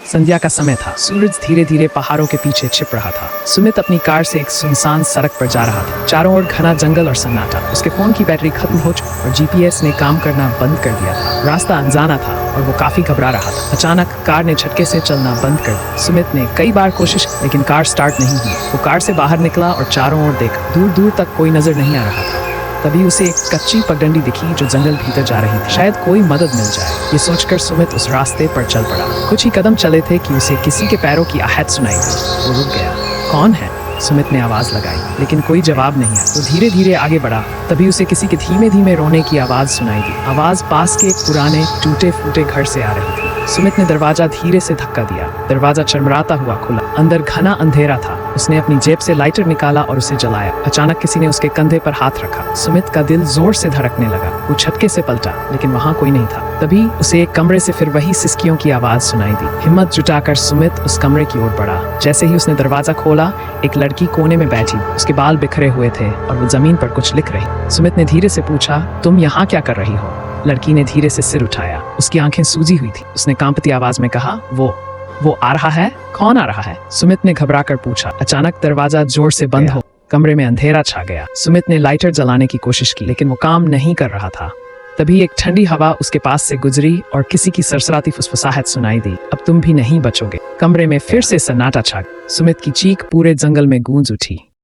संध्या का समय था। सूरज धीरे धीरे पहाड़ों के पीछे छिप रहा था। सुमित अपनी कार से एक सुनसान सड़क पर जा रहा था। चारों ओर घना जंगल और सन्नाटा। उसके फोन की बैटरी खत्म हो चुकी और जीपीएस ने काम करना बंद कर दिया था। रास्ता अनजाना था और वो काफी घबरा रहा था। अचानक कार ने झटके से चलना बंद कर दिया। सुमित ने कई बार कोशिश की, लेकिन कार स्टार्ट नहीं हुई। वो कार से बाहर निकला और चारों ओर देखा। दूर दूर तक कोई नजर नहीं आ रहा था। तभी उसे एक कच्ची पगडंडी दिखी जो जंगल भीतर जा रही थी। शायद कोई मदद मिल जाए, ये सोचकर सुमित उस रास्ते पर चल पड़ा। कुछ ही कदम चले थे कि उसे किसी के पैरों की आहट सुनाई दी। वो रुक गया। कौन है? सुमित ने आवाज लगाई, लेकिन कोई जवाब नहीं आया। वो धीरे धीरे आगे बढ़ा। तभी उसे किसी के धीमे धीमे रोने की आवाज सुनाई दी। आवाज पास के एक पुराने टूटे फूटे घर से आ रही थी। सुमित ने दरवाजा धीरे से धक्का दिया। दरवाजा चरमराता हुआ खुला। अंदर घना अंधेरा था। उसने अपनी जेब से लाइटर निकाला और उसे जलाया। अचानक किसी ने उसके कंधे पर हाथ रखा। सुमित का दिल जोर से धड़कने लगा। वो झटके से पलटा, लेकिन वहाँ कोई नहीं था। तभी उसे एक कमरे से फिर वही सिसकियों की आवाज सुनाई दी। हिम्मत जुटाकर सुमित उस कमरे की ओर बढ़ा। जैसे ही उसने दरवाजा खोला, एक लड़की कोने में बैठी। उसके बाल बिखरे हुए थे और वो जमीन पर कुछ लिख रही। सुमित ने धीरे से पूछा, तुम यहाँ क्या कर रही हो? लड़की ने धीरे से सिर उठाया। उसकी आंखें सूजी हुई थी। उसने कांपती आवाज में कहा, वो आ रहा है? कौन आ रहा है? सुमित ने घबरा कर पूछा। अचानक दरवाजा जोर से बंद हो, कमरे में अंधेरा छा गया। सुमित ने लाइटर जलाने की कोशिश की, लेकिन वो काम नहीं कर रहा था। तभी एक ठंडी हवा उसके पास से गुजरी और किसी की सरसराती फुसफुसाहट सुनाई दी। अब तुम भी नहीं बचोगे। कमरे में फिर से सन्नाटा छा गया। सुमित की चीख पूरे जंगल में गूंज उठी।